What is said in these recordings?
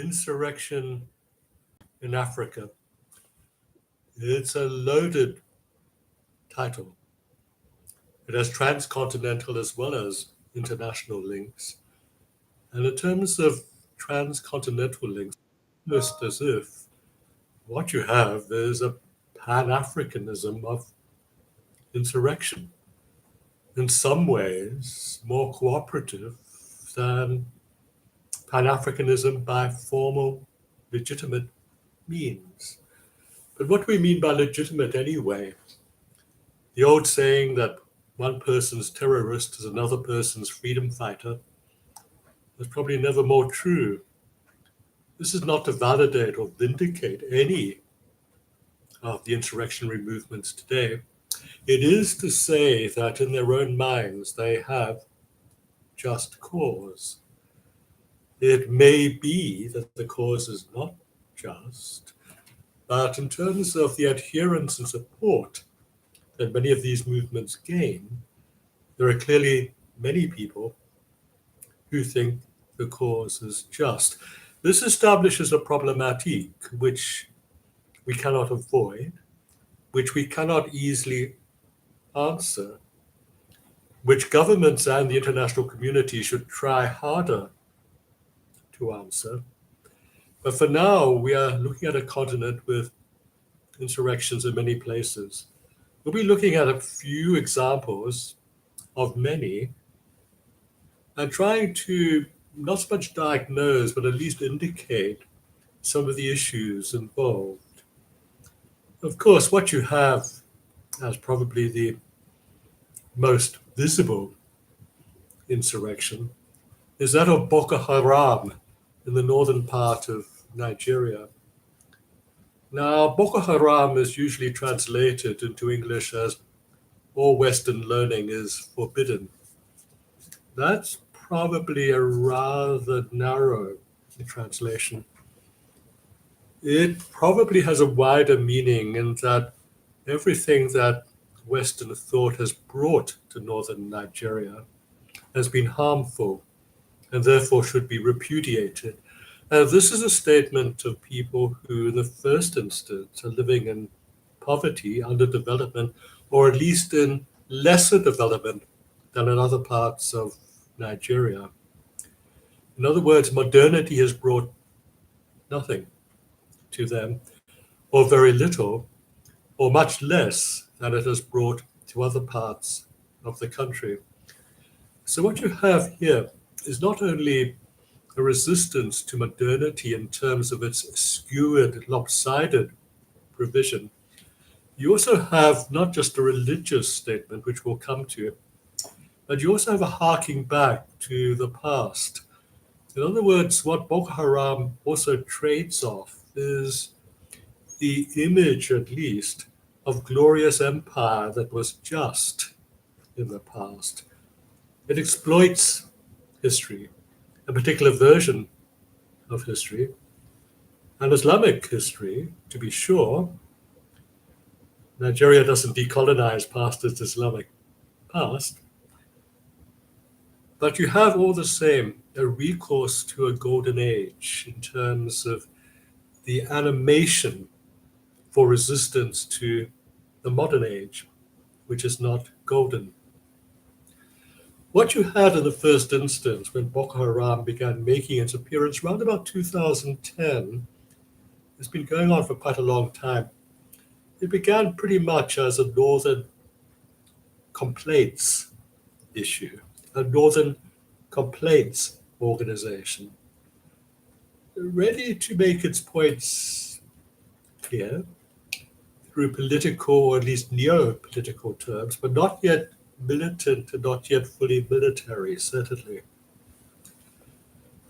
Insurrection in Africa. It's a loaded title. It has transcontinental as well as international links. And in terms of transcontinental links, almost as if what you have is a pan-Africanism of insurrection, in some ways more cooperative than pan-Africanism by formal, legitimate means. But what do we mean by legitimate anyway? The old saying that one person's terrorist is another person's freedom fighter is probably never more true. This is not to validate or vindicate any of the insurrectionary movements today. It is to say that in their own minds they have just cause. It may be that the cause is not just, but in terms of the adherence and support that many of these movements gain, there are clearly many people who think the cause is just. This establishes a problematique which we cannot avoid, which we cannot easily answer, which governments and the international community should try harder to answer. But for now, we are looking at a continent with insurrections in many places. We'll be looking at a few examples of many and trying to not so much diagnose, but at least indicate some of the issues involved. Of course, what you have as probably the most visible insurrection is that of Boko Haram in the northern part of Nigeria. Now, Boko Haram is usually translated into English as all Western learning is forbidden. That's probably a rather narrow translation. It probably has a wider meaning in that everything that Western thought has brought to northern Nigeria has been harmful and therefore should be repudiated. This is a statement of people who, in the first instance, are living in poverty, underdevelopment, or at least in lesser development than in other parts of Nigeria. In other words, modernity has brought nothing to them, or very little, or much less than it has brought to other parts of the country. So what you have here is not only a resistance to modernity in terms of its skewed, lopsided provision, you also have not just a religious statement, which we'll come to, but you also have a harking back to the past. In other words, what Boko Haram also trades off is the image, at least, of glorious empire that was just in the past. It exploits history, a particular version of history, and Islamic history, to be sure. Nigeria doesn't decolonize past its Islamic past, but you have all the same a recourse to a golden age in terms of the animation for resistance to the modern age, which is not golden. What you had in the first instance when Boko Haram began making its appearance around about 2010, it's been going on for quite a long time. It began pretty much as a northern complaints issue, a northern complaints organization, ready to make its points clear through political, or at least neo-political terms, but not yet militant and not yet fully military, certainly.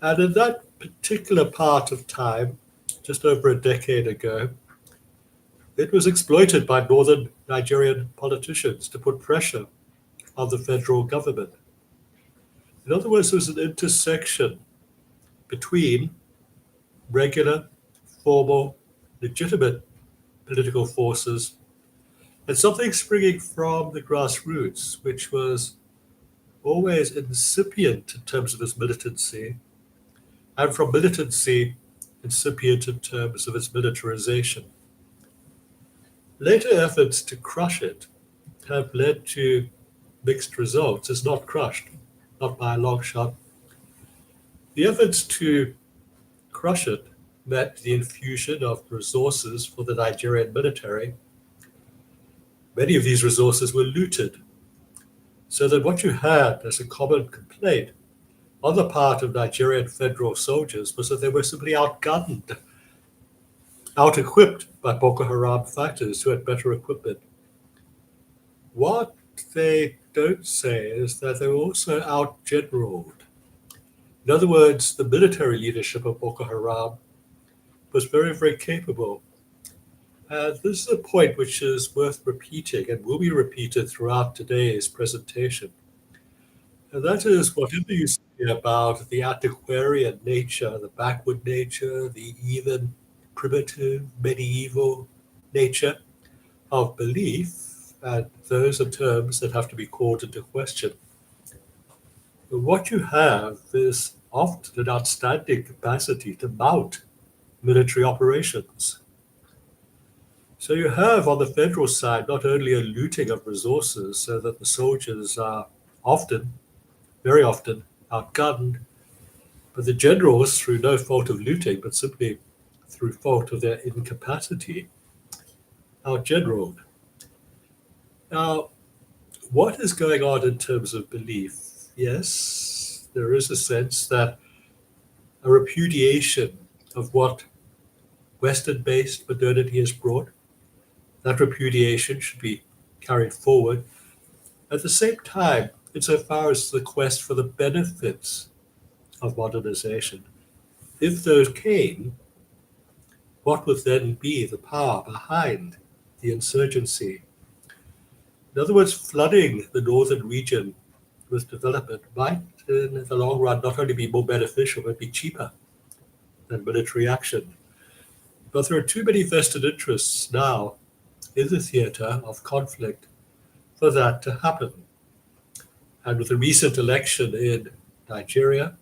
And in that particular part of time, just over a decade ago, it was exploited by northern Nigerian politicians to put pressure on the federal government. In other words, there was an intersection between regular, formal, legitimate political forces and something springing from the grassroots, which was always incipient in terms of its militancy, and from militancy incipient in terms of its militarization. Later efforts to crush it have led to mixed results. It's not crushed, not by a long shot. The efforts to crush it meant the infusion of resources for the Nigerian military. Many of these resources were looted, so that what you had as a common complaint on the part of Nigerian federal soldiers was that they were simply outgunned, out-equipped by Boko Haram fighters who had better equipment. What they don't say is that they were also out-generaled. In other words, the military leadership of Boko Haram was very, very capable. And this is a point which is worth repeating and will be repeated throughout today's presentation. And that is, whatever you say about the antiquarian nature, the backward nature, the even primitive, medieval nature of belief, and those are terms that have to be called into question. But what you have is often an outstanding capacity to mount military operations. So you have on the federal side not only a looting of resources so that the soldiers are often, very often, outgunned, but the generals, through no fault of looting, but simply through fault of their incapacity, outgeneraled. Now, what is going on in terms of belief? Yes, there is a sense that a repudiation of what Western-based modernity has brought, that repudiation should be carried forward. At the same time, insofar as the quest for the benefits of modernization, if those came, what would then be the power behind the insurgency? In other words, flooding the northern region with development might, in the long run, not only be more beneficial, but be cheaper than military action. But there are too many vested interests now in the theater of conflict for that to happen. And with the recent election in Nigeria,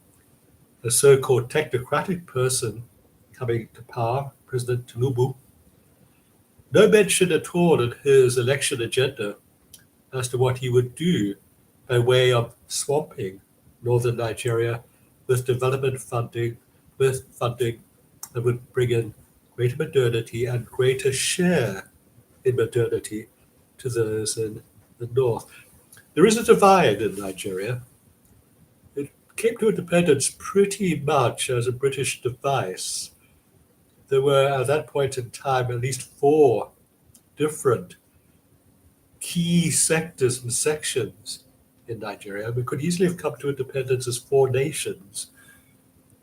a so-called technocratic person coming to power, President Tinubu, no mention at all in his election agenda as to what he would do by way of swamping northern Nigeria with development funding, with funding that would bring in greater modernity and greater share in modernity to those in the north. There is a divide in Nigeria. It came to independence pretty much as a British device. There were, at that point in time, at least 4 different key sectors and sections in Nigeria. We could easily have come to independence as 4 nations.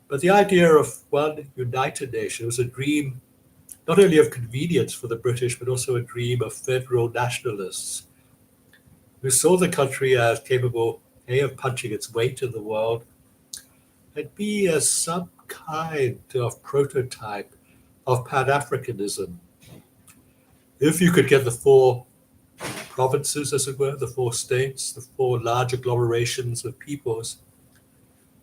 But the idea of one united nation was a dream not only of convenience for the British, but also a dream of federal nationalists who saw the country as capable, A, of punching its weight in the world, and B, as some kind of prototype of Pan-Africanism. If you could get the 4 provinces, as it were, the 4 states, the 4 large agglomerations of peoples,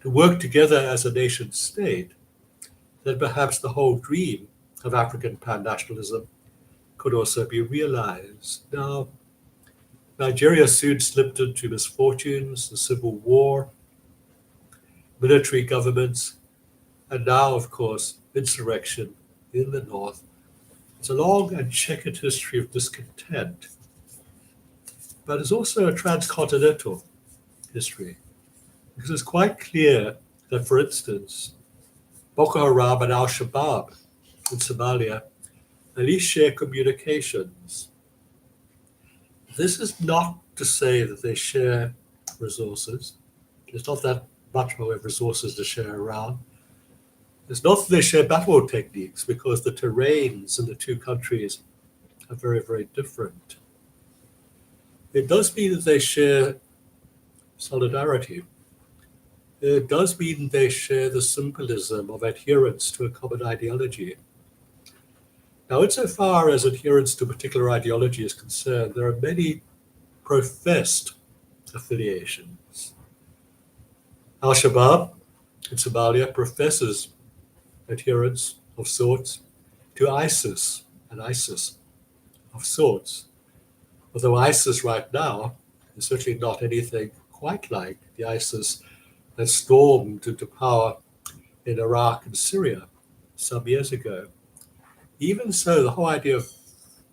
to work together as a nation state, then perhaps the whole dream of African pan-nationalism could also be realized. Now, Nigeria soon slipped into misfortunes, the civil war, military governments, and now, of course, insurrection in the north. It's a long and checkered history of discontent, but it's also a transcontinental history, because it's quite clear that, for instance, Boko Haram and Al-Shabaab in Somalia at least share communications. This is not to say that they share resources. There's not that much more resources to share around. It's not that they share battle techniques, because the terrains in the 2 countries are very, very different. It does mean that they share solidarity. It does mean they share the symbolism of adherence to a common ideology. Now, insofar as adherence to a particular ideology is concerned, there are many professed affiliations. Al-Shabaab in Somalia professes adherence of sorts to ISIS, and ISIS of sorts. Although ISIS right now is certainly not anything quite like the ISIS that stormed into power in Iraq and Syria some years ago. Even so, the whole idea of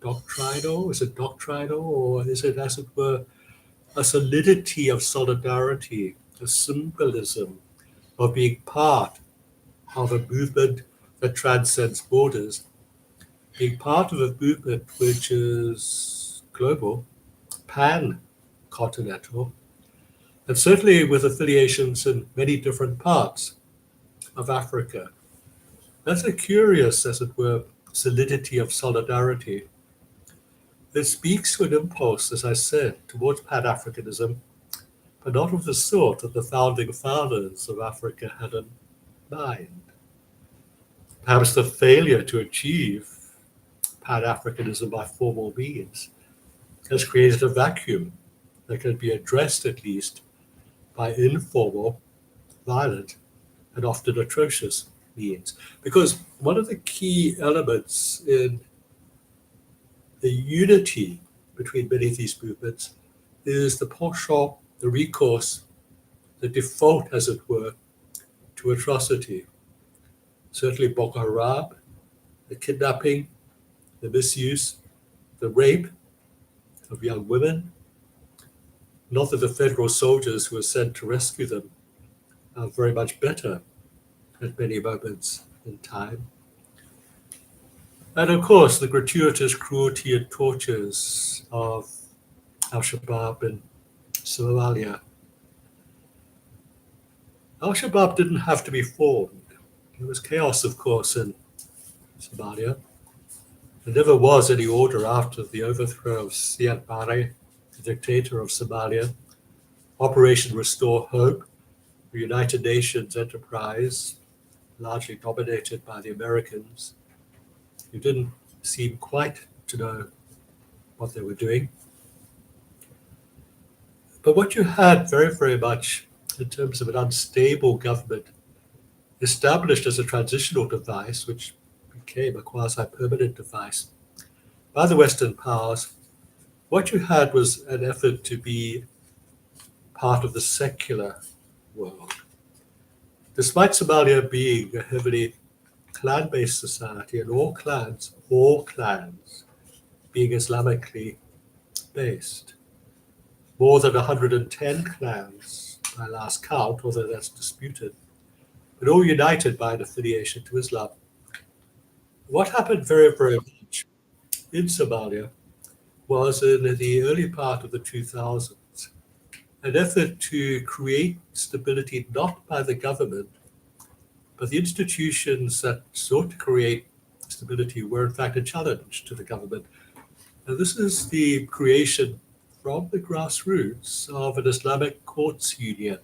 doctrinal, is it doctrinal, or is it, as it were, a solidity of solidarity, a symbolism of being part of a movement that transcends borders, being part of a movement which is global, pan-continental, and certainly with affiliations in many different parts of Africa. That's a curious, as it were, solidity of solidarity. It speaks to an impulse, as I said, towards Pan-Africanism, but not of the sort that the founding fathers of Africa had in mind. Perhaps the failure to achieve Pan-Africanism by formal means has created a vacuum that can be addressed at least by informal, violent, and often atrocious means. Because one of the key elements in the unity between many of these movements is the penchant, the recourse, the default, as it were, to atrocity. Certainly Boko Haram, the kidnapping, the misuse, the rape of young women. Not that the federal soldiers who were sent to rescue them are very much better at many moments in time. And of course, the gratuitous cruelty and tortures of Al-Shabaab in Somalia. Al-Shabaab didn't have to be formed. There was chaos, of course, in Somalia. There never was any order after the overthrow of Siad Barre, the dictator of Somalia. Operation Restore Hope, the United Nations enterprise, largely dominated by the Americans, who didn't seem quite to know what they were doing. But what you had very, very much in terms of an unstable government established as a transitional device, which became a quasi-permanent device by the Western powers, what you had was an effort to be part of the secular world. Despite Somalia being a heavily clan-based society, and all clans being Islamically based. More than 110 clans by last count, although that's disputed, but all united by an affiliation to Islam. What happened very, very much in Somalia was in the early part of the 2000s, an effort to create stability not by the government, but the institutions that sought to create stability were in fact a challenge to the government. And this is the creation from the grassroots of an Islamic courts union.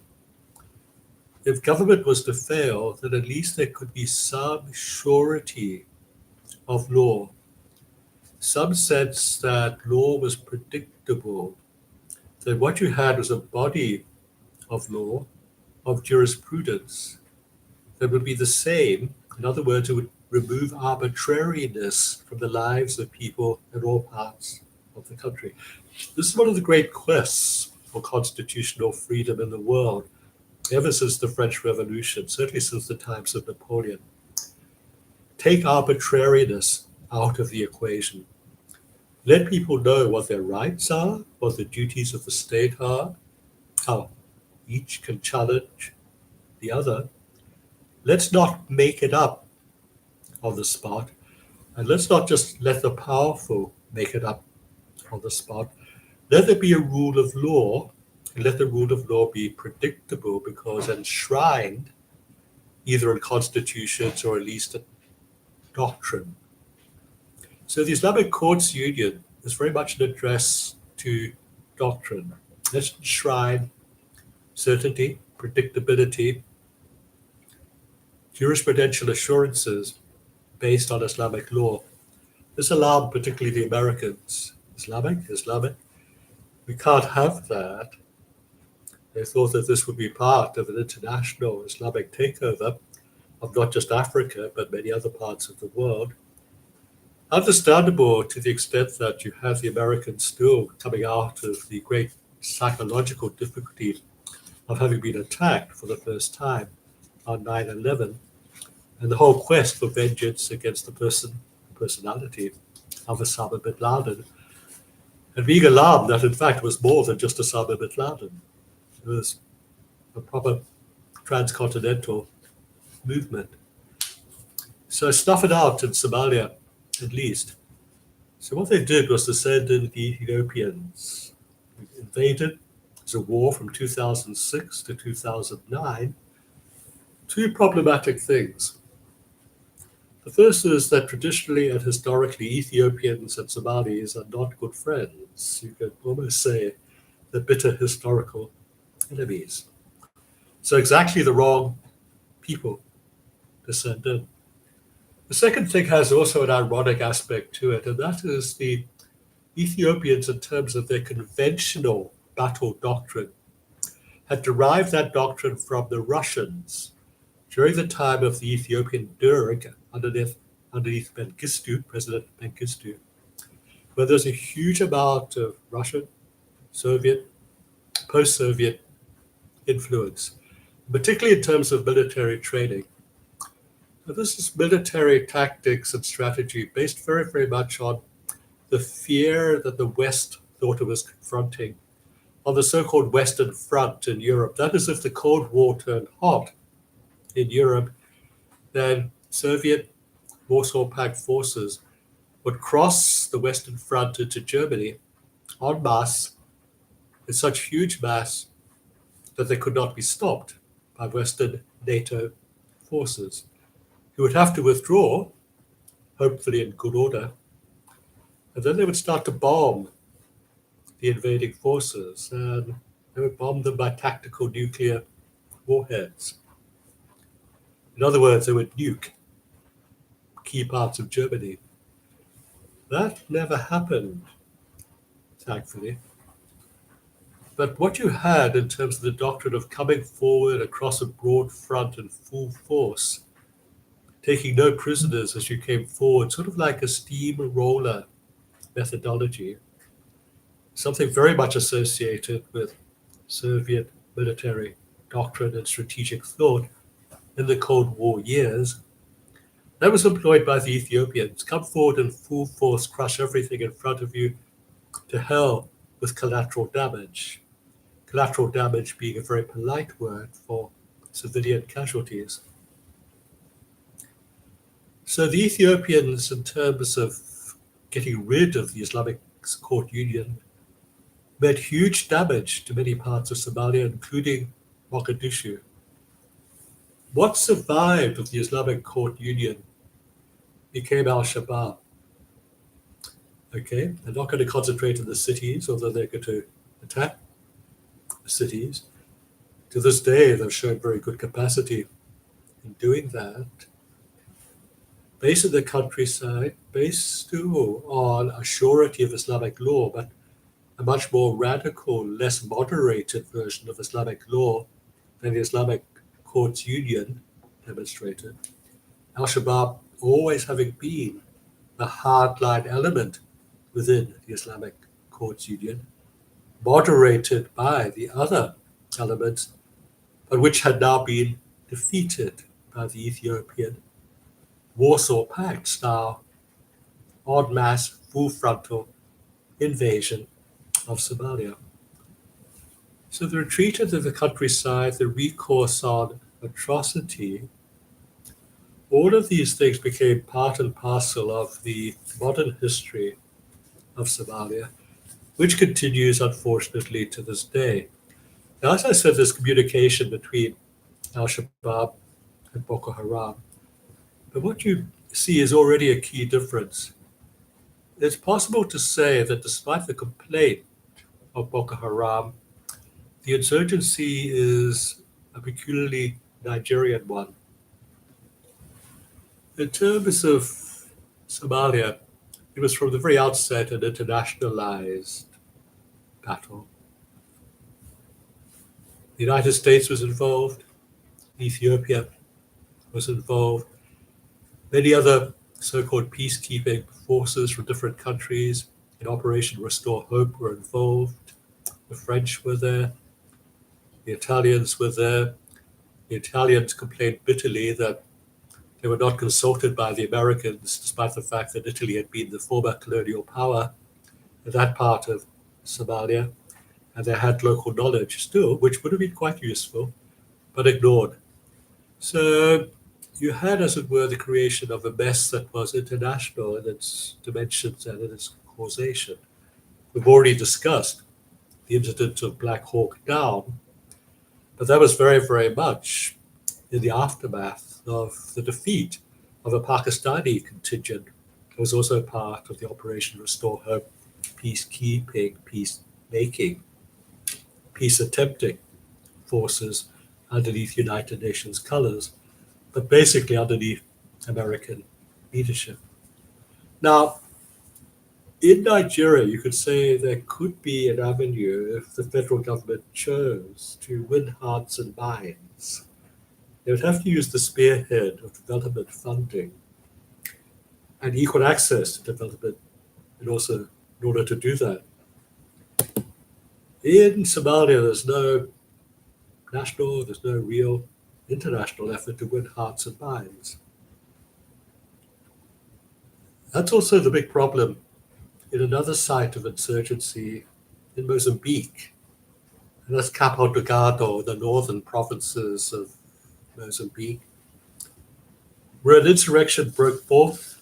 If government was to fail, then at least there could be some surety of law, some sense that law was predictable, that what you had was a body of law, of jurisprudence, that would be the same. In other words, it would remove arbitrariness from the lives of people in all parts of the country. This is one of the great quests for constitutional freedom in the world, ever since the French Revolution, certainly since the times of Napoleon. Take arbitrariness out of the equation. Let people know what their rights are, what the duties of the state are, how each can challenge the other. Let's not make it up on the spot, and let's not just let the powerful make it up on the spot. Let there be a rule of law, and let the rule of law be predictable because enshrined either in constitutions or at least in doctrine. So the Islamic Courts Union is very much an address to doctrine. Let's enshrine certainty, predictability, jurisprudential assurances based on Islamic law. This alarmed particularly the Americans. Islamic. We can't have that. They thought that this would be part of an international Islamic takeover. of not just Africa, but many other parts of the world. Understandable to the extent that you have the Americans still coming out of the great psychological difficulty of having been attacked for the first time on 9/11, and the whole quest for vengeance against the personality of Osama bin Laden, and being alarmed that in fact it was more than just Osama bin Laden. It was a proper transcontinental movement. So snuff it out in Somalia, at least. So what they did was to send in the Ethiopians. We invaded. It was a war from 2006 to 2009. Two problematic things. The first is that traditionally and historically, Ethiopians and Somalis are not good friends. You could almost say they're bitter historical enemies. So exactly the wrong people to send in. The second thing has also an ironic aspect to it, and that is the Ethiopians, in terms of their conventional battle doctrine, had derived that doctrine from the Russians during the time of the Ethiopian Derg underneath Mengistu, President Mengistu, where there's a huge amount of Russian, Soviet, post-Soviet influence, particularly in terms of military training. Now, this is military tactics and strategy based very, very much on the fear that the West thought it was confronting on the so-called Western Front in Europe. That is, if the Cold War turned hot in Europe, then Soviet Warsaw Pact forces would cross the Western Front into Germany en masse, in such huge mass that they could not be stopped by Western NATO forces, who would have to withdraw, hopefully in good order, and then they would start to bomb the invading forces, and they would bomb them by tactical nuclear warheads. In other words, they would nuke key parts of Germany. That never happened, thankfully. But what you had in terms of the doctrine of coming forward across a broad front in full force, taking no prisoners as you came forward, sort of like a steamroller methodology, something very much associated with Soviet military doctrine and strategic thought in the Cold War years. That was employed by the Ethiopians. Come forward in full force, crush everything in front of you, to hell with collateral damage. Collateral damage being a very polite word for civilian casualties. So the Ethiopians, in terms of getting rid of the Islamic Court Union, made huge damage to many parts of Somalia, including Mogadishu. What survived of the Islamic Court Union became al-Shabaab. Okay, they're not going to concentrate in the cities, although they're going to attack the cities. To this day, they've shown very good capacity in doing that. Based in the countryside, based too on a surety of Islamic law, but a much more radical, less moderated version of Islamic law than the Islamic Courts Union demonstrated. Al-Shabaab always having been a hardline element within the Islamic Courts Union, moderated by the other elements, but which had now been defeated by the Ethiopian Warsaw Pact style en masse, full frontal invasion of Somalia. So the retreat into the countryside, the recourse on atrocity, all of these things became part and parcel of the modern history of Somalia, which continues, unfortunately, to this day. Now, as I said, there's communication between al-Shabaab and Boko Haram. But what you see is already a key difference. It's possible to say that despite the complaint of Boko Haram, the insurgency is a peculiarly Nigerian one. In terms of Somalia, it was from the very outset an internationalized battle. The United States was involved, Ethiopia was involved. Many other so-called peacekeeping forces from different countries in Operation Restore Hope were involved. The French were there. The Italians were there. The Italians complained bitterly that they were not consulted by the Americans, despite the fact that Italy had been the former colonial power in that part of Somalia, and they had local knowledge still, which would have been quite useful, but ignored. So you had, as it were, the creation of a mess that was international in its dimensions and in its causation. We've already discussed the incident of Black Hawk Down, but that was very, very much in the aftermath of the defeat of a Pakistani contingent. It was also part of the Operation Restore Hope, peacekeeping, peacemaking, peace attempting forces underneath United Nations colors, but basically underneath American leadership. Now, in Nigeria, you could say there could be an avenue if the federal government chose to win hearts and minds. They would have to use the spearhead of development funding and equal access to development and also in order to do that. In Somalia, there's no national, there's no real international effort to win hearts and minds. That's also the big problem in another site of insurgency in Mozambique. And that's Cabo Delgado, the northern provinces of Mozambique, where an insurrection broke forth.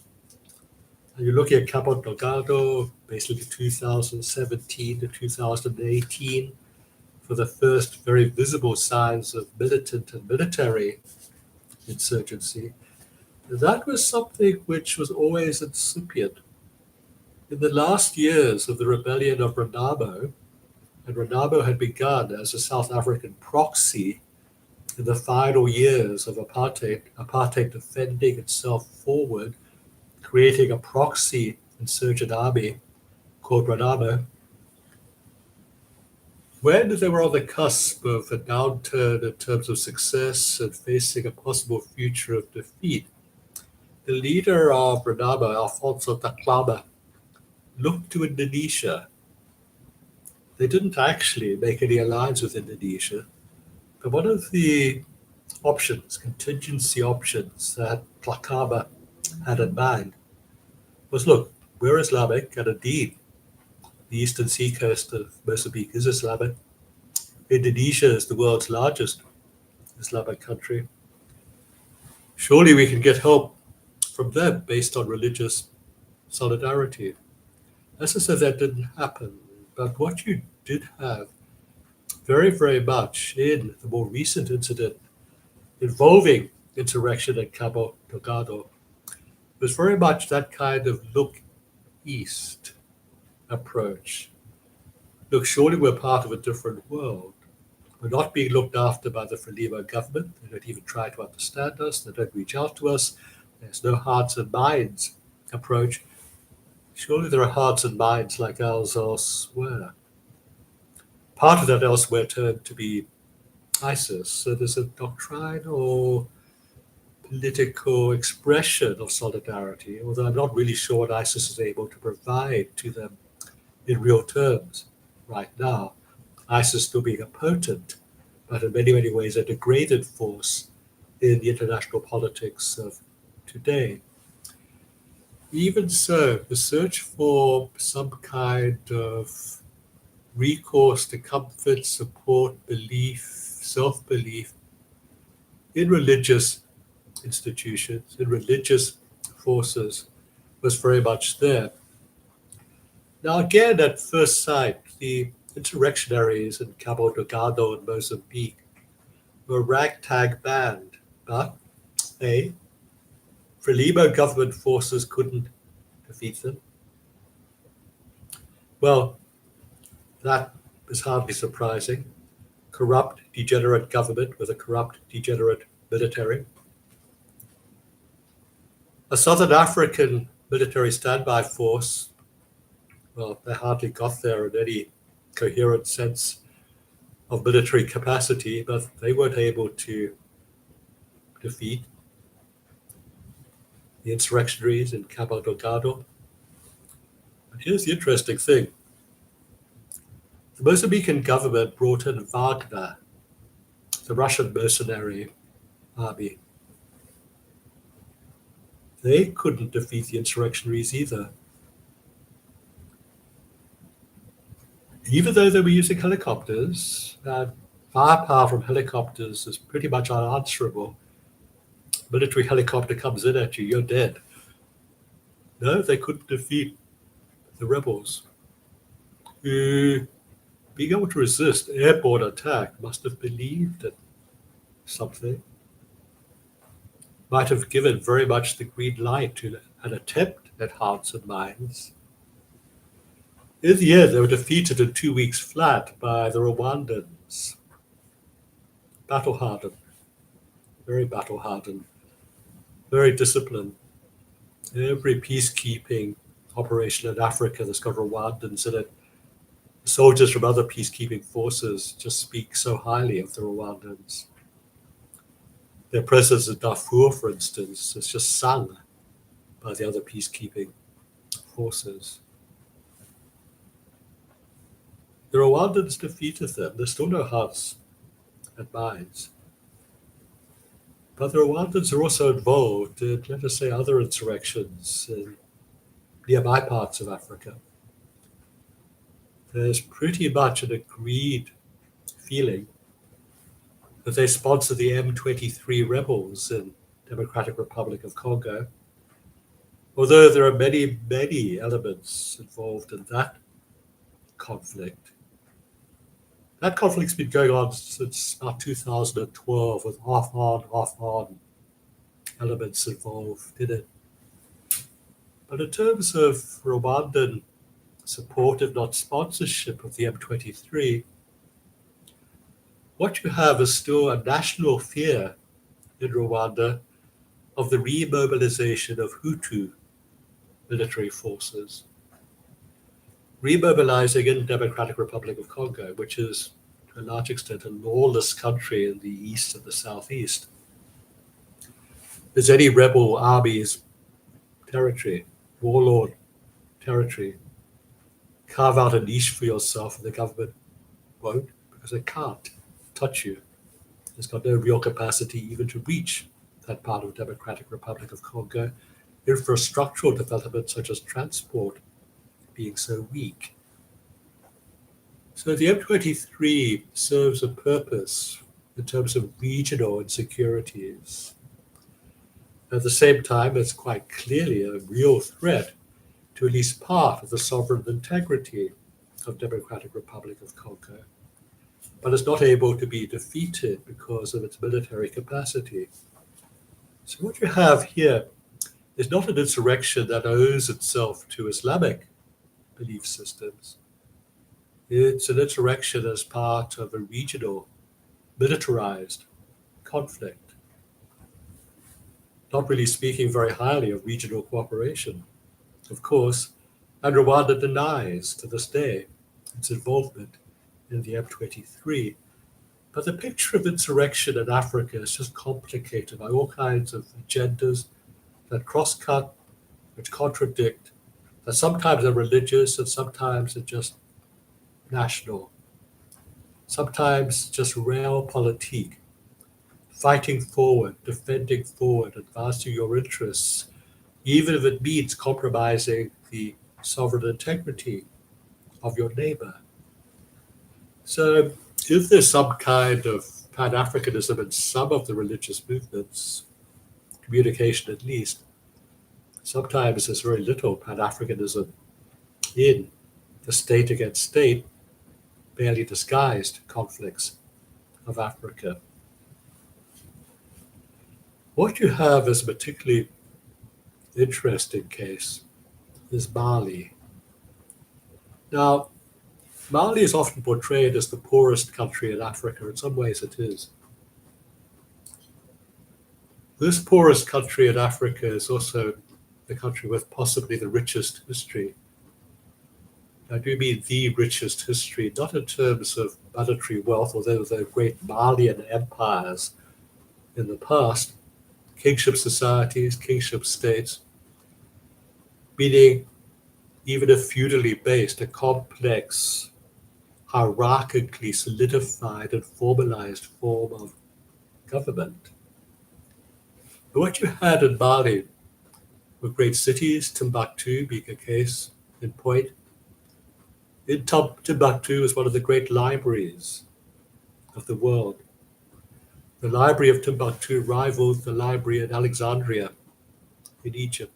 And you're looking at Cabo Delgado, basically 2017 to 2018, for the first very visible signs of militant and military insurgency. That was something which was always incipient. In the last years of the rebellion of Renamo, and Renamo had begun as a South African proxy in the final years of apartheid defending itself forward, creating a proxy insurgent army called Renamo. When they were on the cusp of a downturn in terms of success and facing a possible future of defeat, the leader of Renamo, Alfonso Taklama, looked to Indonesia. They didn't actually make any alliance with Indonesia, but one of the options, contingency options that Taklama had in mind was, look, we're Islamic, and indeed, the eastern seacoast of Mozambique is Islamic. Indonesia is the world's largest Islamic country. Surely we can get help from them based on religious solidarity. As I said, that didn't happen. But what you did have very, very much in the more recent incident involving insurrection at Cabo Delgado was very much that kind of look east approach. Look, surely we're part of a different world. We're not being looked after by the Frelimo government. They don't even try to understand us. They don't reach out to us. There's no hearts and minds approach. Surely there are hearts and minds like ours elsewhere. Part of that elsewhere turned to be ISIS. So there's a doctrinal political expression of solidarity, although I'm not really sure what ISIS is able to provide to them in real terms right now. ISIS still being a potent, but in many, many ways a degraded force in the international politics of today. Even so, the search for some kind of recourse to comfort, support, belief, self-belief in religious institutions, in religious forces, was very much there. Now, again, at first sight, the insurrectionaries in Cabo Delgado and Mozambique were a ragtag band, but Frelimo government forces couldn't defeat them. Well, that is hardly surprising. Corrupt, degenerate government with a corrupt, degenerate military. A Southern African military standby force, well, they hardly got there in any coherent sense of military capacity, but they weren't able to defeat the insurrectionaries in Cabo Delgado. But here's the interesting thing. The Mozambican government brought in Wagner, the Russian mercenary army. They couldn't defeat the insurrectionaries either. Even though they were using helicopters, and firepower from helicopters is pretty much unanswerable. Military helicopter comes in at you, you're dead. No, they couldn't defeat the rebels, who, being able to resist airborne attack, must have believed in something. Might have given very much the green light to an attempt at hearts and minds. In the end, they were defeated in 2 weeks flat by the Rwandans. Battle-hardened, very battle-hardened, very disciplined. Every peacekeeping operation in Africa that's got Rwandans in it, soldiers from other peacekeeping forces just speak so highly of the Rwandans. Their presence in Darfur, for instance, is just sung by the other peacekeeping forces. The Rwandans defeated them. There's still no hearts and minds. But the Rwandans are also involved in, let us say, other insurrections in nearby parts of Africa. There's pretty much an agreed feeling that they sponsor the M23 rebels in Democratic Republic of Congo, although there are many, many elements involved in that conflict. That conflict's been going on since about 2012 with off-on elements involved in it. But in terms of Rwandan support, if not sponsorship, of the M23, what you have is still a national fear in Rwanda of the remobilization of Hutu military forces. Remobilizing in Democratic Republic of Congo, which is to a large extent a lawless country in the east and the southeast, is any rebel army's territory, warlord territory. Carve out a niche for yourself, and the government won't, because it can't touch you. It's got no real capacity even to reach that part of the Democratic Republic of Congo. Infrastructural development such as transport being so weak. So the M23 serves a purpose in terms of regional insecurities. At the same time, it's quite clearly a real threat to at least part of the sovereign integrity of Democratic Republic of Congo, but it's not able to be defeated because of its military capacity. So what you have here is not an insurrection that owes itself to Islamic belief systems. It's an insurrection as part of a regional, militarized conflict. Not really speaking very highly of regional cooperation, of course, and Rwanda denies to this day its involvement in the M23. But the picture of insurrection in Africa is just complicated by all kinds of agendas that cross-cut, which contradict, that sometimes are religious and sometimes are just national, sometimes just realpolitik, fighting forward, defending forward, advancing your interests, even if it means compromising the sovereign integrity of your neighbor. So if there's some kind of Pan-Africanism in some of the religious movements, communication at least, sometimes there's very little Pan-Africanism in the state against state, barely disguised conflicts of Africa. What you have as a particularly interesting case is Mali. Now, Mali is often portrayed as the poorest country in Africa. In some ways it is. This poorest country in Africa is also the country with possibly the richest history. I do mean the richest history, not in terms of monetary wealth, although the great Malian empires in the past kingship societies, kingship states, meaning even a feudally based, a complex, hierarchically solidified and formalized form of government. But what you had in Mali were great cities, Timbuktu being a case in point. In Timbuktu was one of the great libraries of the world. The Library of Timbuktu rivaled the library in Alexandria in Egypt.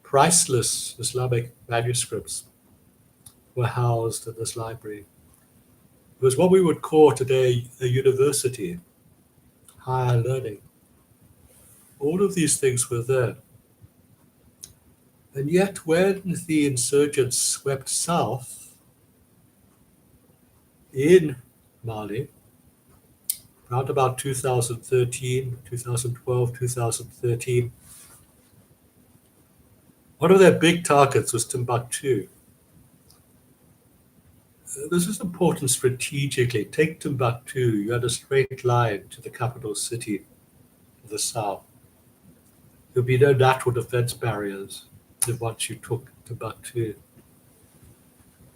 Priceless Islamic manuscripts were housed in this library. It was what we would call today a university, higher learning. All of these things were there. And yet, when the insurgents swept south in Mali, around about 2013, 2012, 2013, one of their big targets was Timbuktu. This is important strategically. Take Timbuktu, you had a straight line to the capital city to the south. There would be no natural defense barriers if once you took Timbuktu.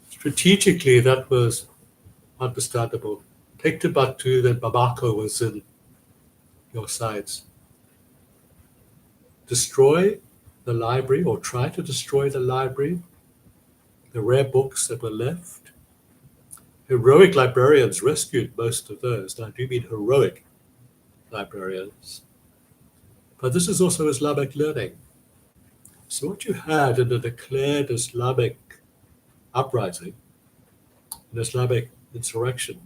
Strategically, that was understandable. Take Timbuktu, then Bamako was in your sights. Destroy the library, or try to destroy the library, the rare books that were left. Heroic librarians rescued most of those. Now, I do mean heroic librarians. But this is also Islamic learning. So what you had in a declared Islamic uprising, an Islamic insurrection,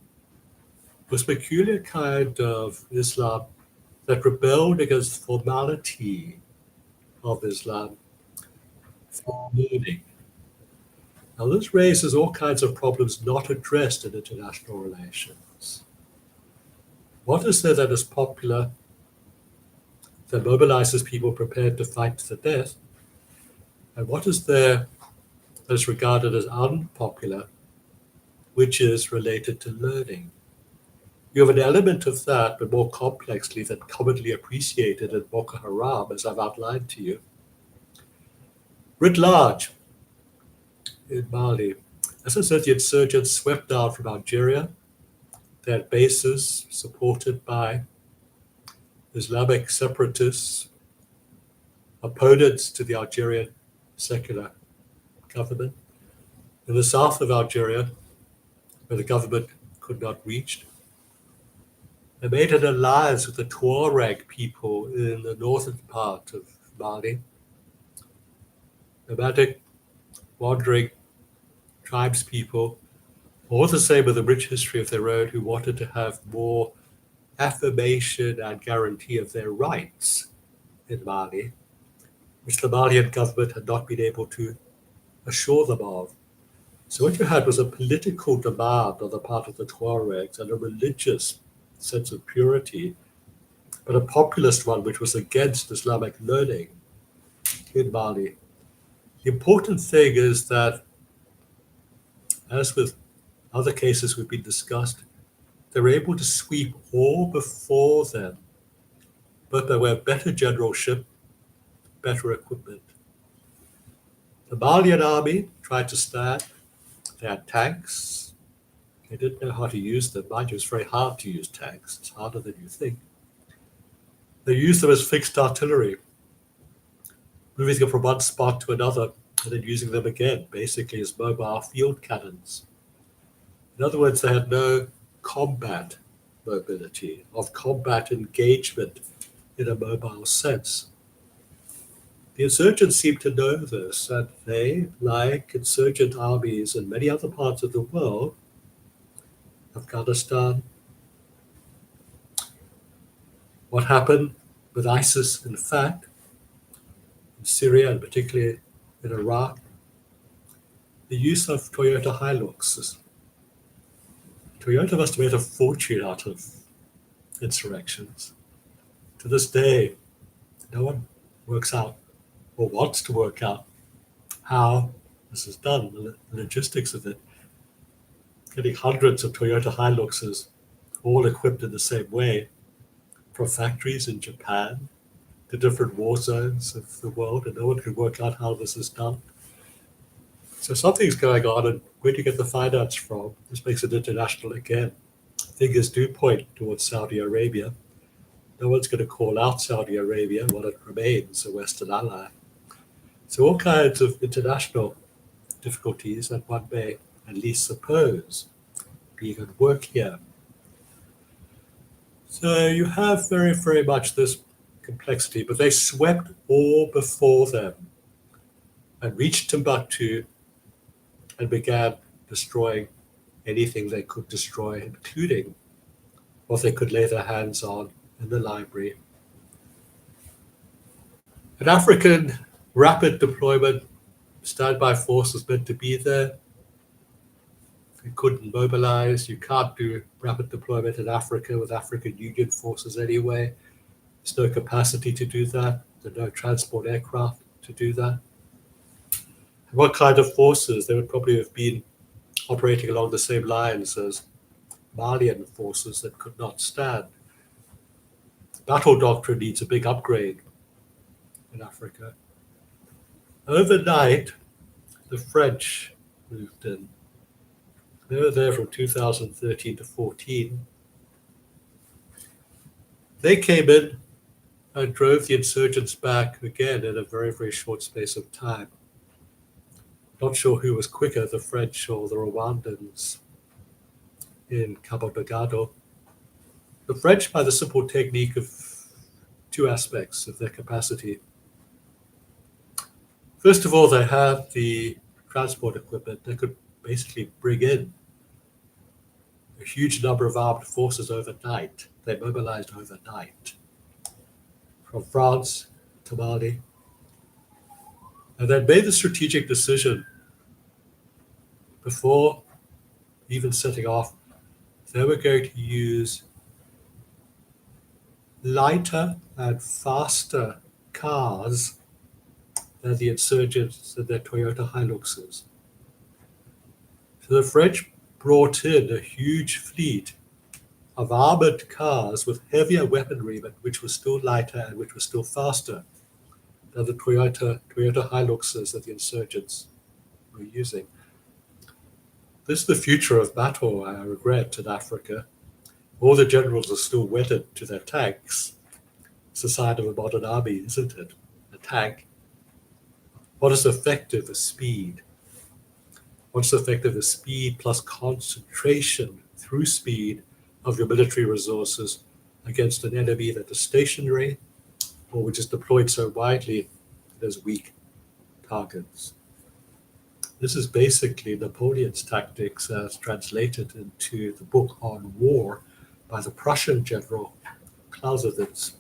was a peculiar kind of Islam that rebelled against the formality of Islam for learning. Now, this raises all kinds of problems not addressed in international relations. What is there that is popular, that mobilizes people prepared to fight to the death? And what is there that is regarded as unpopular, which is related to learning? You have an element of that, but more complexly than commonly appreciated in Boko Haram, as I've outlined to you. Writ large, in Mali, as I said, the insurgents swept down from Algeria. They had bases supported by Islamic separatists, opponents to the Algerian secular government. In the south of Algeria, where the government could not reach, they made an alliance with the Tuareg people in the northern part of Mali, nomadic, wandering tribespeople, all the same with a rich history of their own, who wanted to have more affirmation and guarantee of their rights in Mali, which the Malian government had not been able to assure them of. So what you had was a political demand on the part of the Tuaregs and a religious sense of purity, but a populist one which was against Islamic learning in Mali. The important thing is that, as with other cases we've been discussed, they're able to sweep all before them, but they were better generalship, better equipment. The Malian army tried to stand. They had tanks. They didn't know how to use them. Mind you, it's very hard to use tanks. It's harder than you think. They used them as fixed artillery, moving them from one spot to another and then using them again, basically as mobile field cannons. In other words, they had no combat mobility, of combat engagement in a mobile sense. The insurgents seem to know this, and they, like insurgent armies in many other parts of the world, Afghanistan, what happened with ISIS, in fact, in Syria and particularly in Iraq, the use of Toyota Hiluxes. Toyota must have made a fortune out of insurrections. To this day, no one works out or wants to work out how this is done, the logistics of it. Getting hundreds of Toyota Hiluxes all equipped in the same way from factories in Japan, the different war zones of the world, and no one can work out how this is done. So something's going on, and where do you get the finance from? This makes it international again. Figures do point towards Saudi Arabia. No one's going to call out Saudi Arabia while it remains a Western ally. So all kinds of international difficulties that one may at least suppose being at work here. So you have very, very much this complexity, but they swept all before them and reached Timbuktu and began destroying anything they could destroy, including what they could lay their hands on in the library. An African rapid deployment standby force was meant to be there. You couldn't mobilize. You can't do rapid deployment in Africa with African Union forces anyway. There's no capacity to do that. There's no transport aircraft to do that. And what kind of forces? They would probably have been operating along the same lines as Malian forces that could not stand. Battle doctrine needs a big upgrade in Africa. Overnight, the French moved in. They were there from 2013 to 14. They came in and drove the insurgents back again in a very, very short space of time. Not sure who was quicker, the French or the Rwandans in Cabo Delgado. The French, by the simple technique of two aspects of their capacity. First of all, they had the transport equipment. They could basically bring in a huge number of armed forces overnight. They mobilized overnight from France to Mali, and then made the strategic decision before even setting off, they were going to use lighter and faster cars than the insurgents and their Toyota Hiluxes. So the French brought in a huge fleet of armored cars with heavier weaponry, but which was still lighter and which was still faster than the Toyota Hiluxes that the insurgents were using. This is the future of battle, I regret, in Africa. All the generals are still wedded to their tanks. It's the sign of a modern army, isn't it? A tank. What is effective is speed. What's effective is speed plus concentration through speed of your military resources against an enemy that is stationary or which is deployed so widely that has weak targets. This is basically Napoleon's tactics as translated into the book on war by the Prussian general Clausewitz.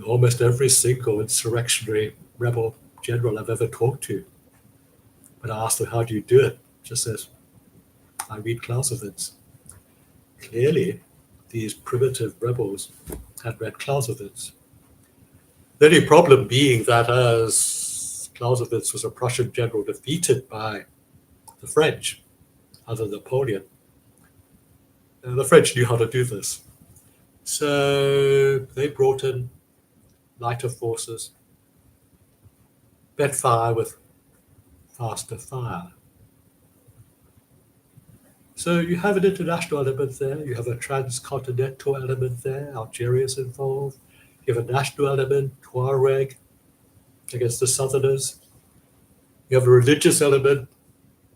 Almost every single insurrectionary rebel general I've ever talked to, when I asked them, how do you do it? Just says, I read Clausewitz. Clearly, these primitive rebels had read Clausewitz. The only problem being that as Clausewitz was a Prussian general defeated by the French under Napoleon, the French knew how to do this. So they brought in lighter forces, met fire with faster fire. So you have an international element there, you have a transcontinental element there, Algeria's involved, you have a national element, Tuareg against the Southerners, you have a religious element,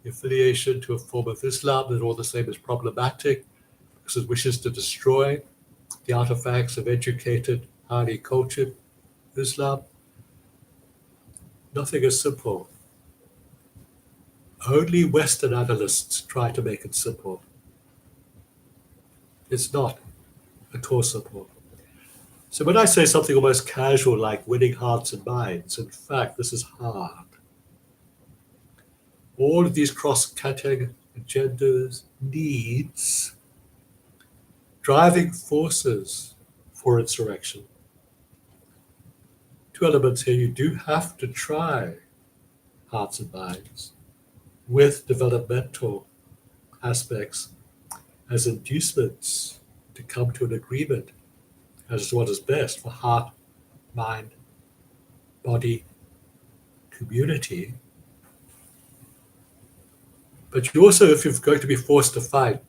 the affiliation to a form of Islam that all the same is problematic because it wishes to destroy the artifacts of educated, highly cultured Islam. Nothing is simple. Only Western analysts try to make it simple. It's not at all simple. So when I say something almost casual like winning hearts and minds, in fact, this is hard. All of these cross-cutting agendas, needs, driving forces for insurrection. Two elements here, you do have to try hearts and minds with developmental aspects as inducements to come to an agreement as what is best for heart, mind, body, community. But you also, if you're going to be forced to fight,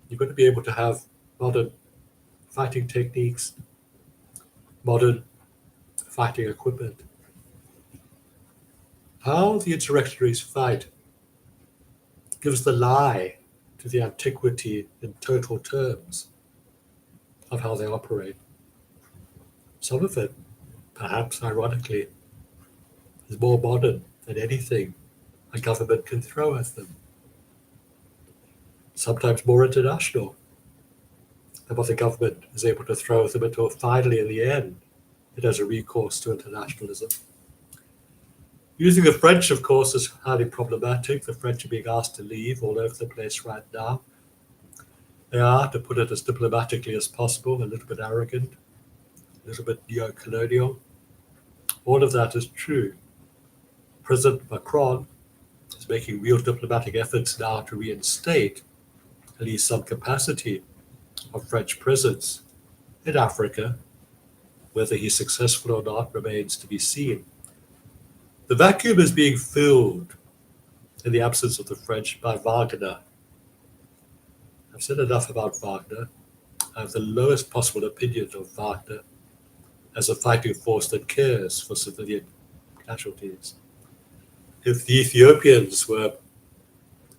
you've got to be able to have modern fighting techniques, modern fighting equipment. How the insurrectionaries fight gives the lie to the antiquity in total terms of how they operate. Some of it, perhaps ironically, is more modern than anything a government can throw at them. Sometimes more international than what the government is able to throw at them until finally, in the end, it has a recourse to internationalism. Using the French, of course, is highly problematic. The French are being asked to leave all over the place right now. They are, to put it as diplomatically as possible, a little bit arrogant, a little bit neo-colonial. All of that is true. President Macron is making real diplomatic efforts now to reinstate at least some capacity of French presence in Africa. Whether he's successful or not remains to be seen. The vacuum is being filled in the absence of the French by Wagner. I've said enough about Wagner. I have the lowest possible opinion of Wagner as a fighting force that cares for civilian casualties. If the Ethiopians were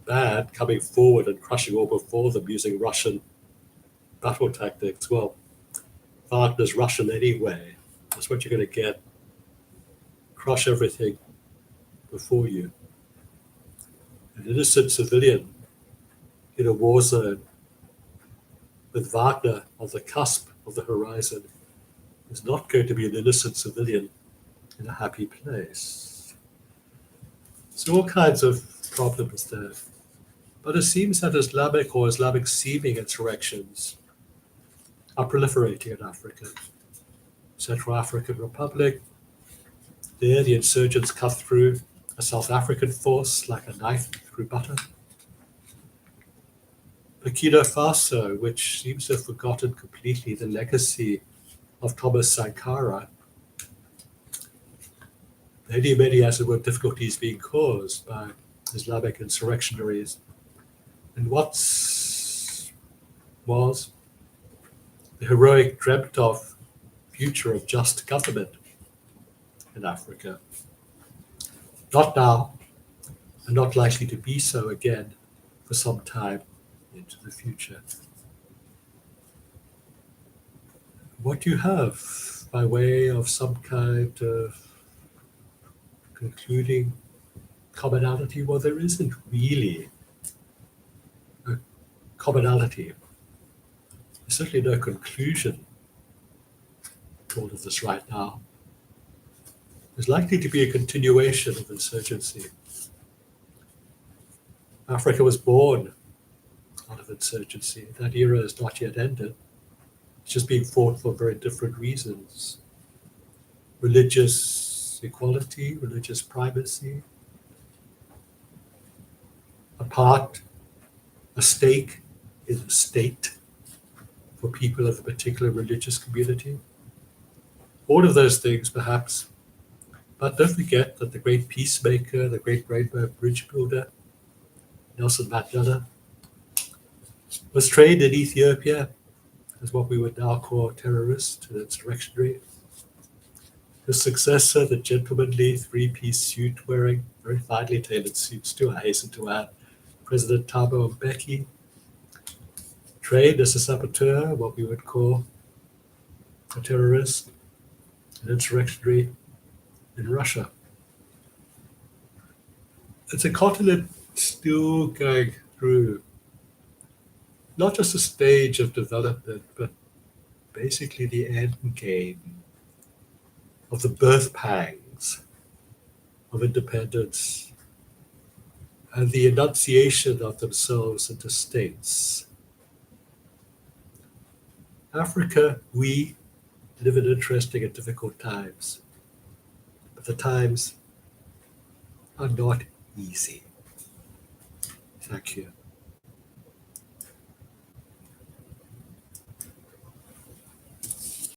bad, coming forward and crushing all before them using Russian battle tactics, well, Wagner's Russian anyway. That's what you're going to get. Crush everything before you. An innocent civilian in a war zone with Wagner on the cusp of the horizon is not going to be an innocent civilian in a happy place. So all kinds of problems there. But it seems that Islamic or Islamic-seeming insurrections are proliferating in Africa. Central African Republic, there the insurgents cut through a South African force like a knife through butter. Burkina Faso, which seems to have forgotten completely the legacy of Thomas Sankara. Many, as it were, difficulties being caused by Islamic insurrectionaries. And what was the heroic dreamt of future of just government in Africa. Not now, and not likely to be so again for some time into the future. What you have by way of some kind of concluding commonality, well, there isn't really a commonality. There's certainly no conclusion to all of this right now. There's likely to be a continuation of insurgency. Africa was born out of insurgency. That era is not yet ended. It's just being fought for very different reasons. Religious equality, religious primacy, a stake in the state for people of a particular religious community. All of those things, perhaps. But don't forget that the great peacemaker, the great Rainbow Bridge builder, Nelson Mandela, was trained in Ethiopia as what we would now call terrorist and insurrectionary. His successor, the gentlemanly three-piece suit wearing, very finely tailored suits too, I hasten to add, President Thabo Mbeki, trained as a saboteur, what we would call a terrorist, an insurrectionary in Russia. It's a continent still going through not just a stage of development, but basically the end game of the birth pangs of independence and the enunciation of themselves into states. Africa, we live in interesting and difficult times, but the times are not easy. Thank you.